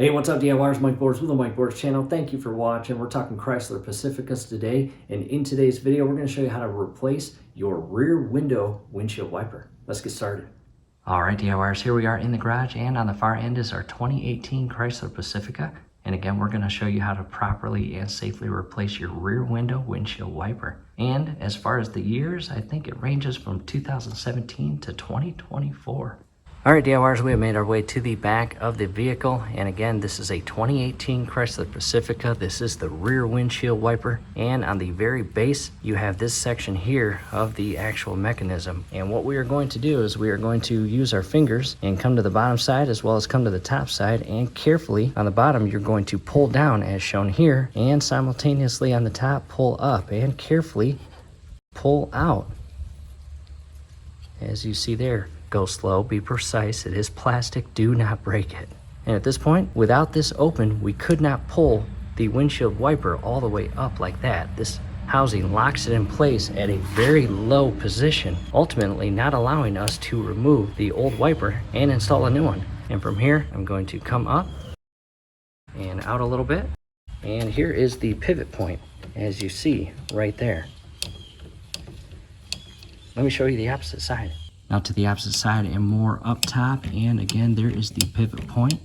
Hey, what's up DIYers? Mike Boards with the Mike Boards channel. Thank you for watching. We're talking Chrysler Pacificas today, and in today's video we're going to show you how to replace your rear window windshield wiper. Let's get started. Alright DIYers, here we are in the garage, and on the far end is our 2018 Chrysler Pacifica. And again, we're going to show you how to properly and safely replace your rear window windshield wiper. And as far as the years, I think it ranges from 2017 to 2024. Alright DIYers, we have made our way to the back of the vehicle, and again, this is a 2018 Chrysler Pacifica. This is the rear windshield wiper, and on the very base you have this section here of the actual mechanism. And what we are going to do is we are going to use our fingers and come to the bottom side as well as come to the top side, and carefully on the bottom you're going to pull down as shown here, and simultaneously on the top pull up and carefully pull out as you see there. Go slow, be precise. It is plastic, do not break it. And at this point, without this open, we could not pull the windshield wiper all the way up like that. This housing locks it in place at a very low position, ultimately not allowing us to remove the old wiper and install a new one. And from here, I'm going to come up and out a little bit. And here is the pivot point, as you see right there. Let me show you the opposite side. Now to the opposite side and more up top, and again there is the pivot point,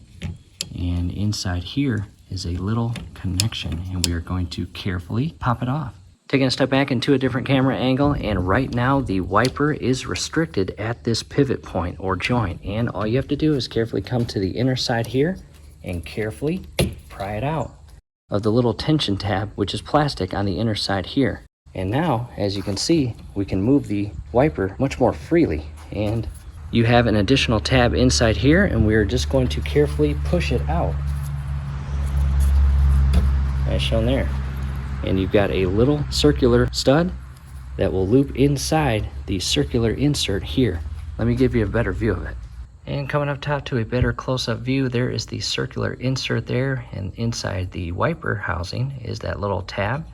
and inside here is a little connection, and we are going to carefully pop it off. Taking a step back into a different camera angle, and right now the wiper is restricted at this pivot point or joint, and all you have to do is carefully come to the inner side here and carefully pry it out of the little tension tab, which is plastic on the inner side here. And now, as you can see, we can move the wiper much more freely. And you have an additional tab inside here, and we're just going to carefully push it out, as shown there. And you've got a little circular stud that will loop inside the circular insert here. Let me give you a better view of it. And coming up top to a better close-up view, there is the circular insert there, and inside the wiper housing is that little tab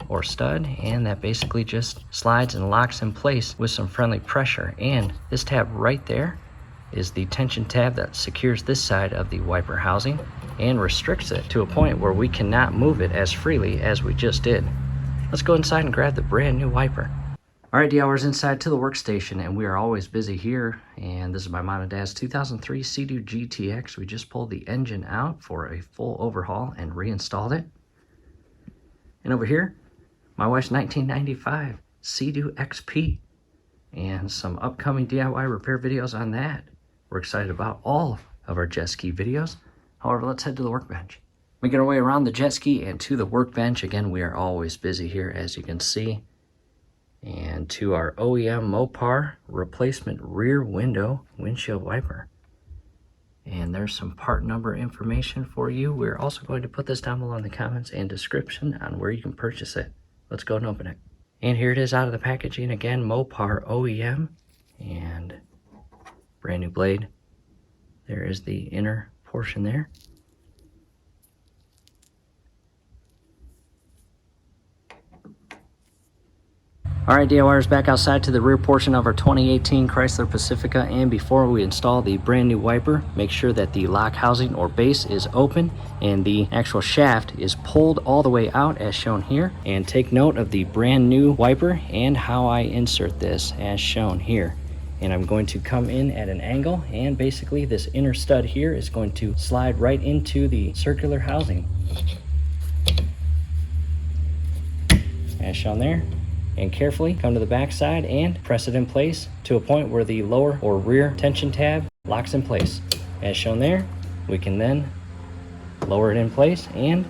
or stud, and that basically just slides and locks in place with some friendly pressure. And this tab right there is the tension tab that secures this side of the wiper housing and restricts it to a point where we cannot move it as freely as we just did. Let's go inside and grab the brand new wiper. Alright DIYers, inside to the workstation, and we are always busy here. And this is my mom and dad's 2003 Sea-Doo GTX. We just pulled the engine out for a full overhaul and reinstalled it. And over here, my wife's 1995 Sea-Doo XP, and some upcoming DIY repair videos on that. We're excited about all of our jet ski videos. However, let's head to the workbench. Making our way around the jet ski and to the workbench. Again, we are always busy here, as you can see. And to our OEM Mopar replacement rear window windshield wiper. And there's some part number information for you. We're also going to put this down below in the comments and description on where you can purchase it. Let's go and open it. And here it is out of the packaging. Again, Mopar OEM, and brand new blade. There is the inner portion there. Alright DIYers, back outside to the rear portion of our 2018 Chrysler Pacifica, and before we install the brand new wiper, make sure that the lock housing or base is open and the actual shaft is pulled all the way out as shown here. And take note of the brand new wiper and how I insert this as shown here. And I'm going to come in at an angle, and basically this inner stud here is going to slide right into the circular housing as shown there. And carefully come to the back side and press it in place to a point where the lower or rear tension tab locks in place. As shown there, we can then lower it in place, and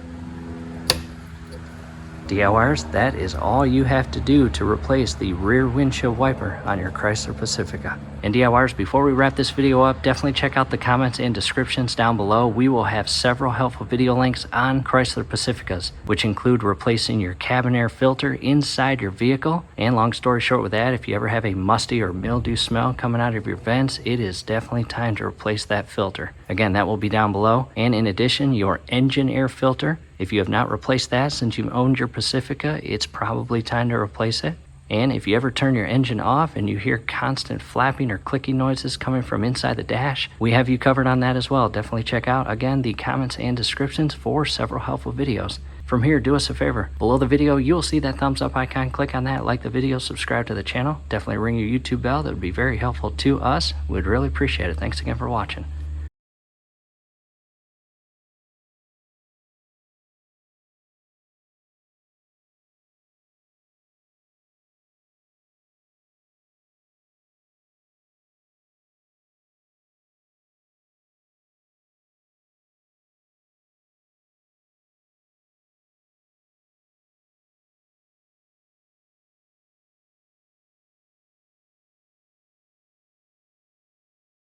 DIYers, that is all you have to do to replace the rear windshield wiper on your Chrysler Pacifica. And DIYers, before we wrap this video up, definitely check out the comments and descriptions down below. We will have several helpful video links on Chrysler Pacificas, which include replacing your cabin air filter inside your vehicle. And long story short with that, if you ever have a musty or mildew smell coming out of your vents, it is definitely time to replace that filter. Again, that will be down below. And in addition, your engine air filter, if you have not replaced that since you've owned your Pacifica, it's probably time to replace it. And if you ever turn your engine off and you hear constant flapping or clicking noises coming from inside the dash, we have you covered on that as well. Definitely check out, again, the comments and descriptions for several helpful videos. From here, do us a favor. Below the video, you'll see that thumbs up icon. Click on that, like the video, subscribe to the channel. Definitely ring your YouTube bell. That would be very helpful to us. We'd really appreciate it. Thanks again for watching.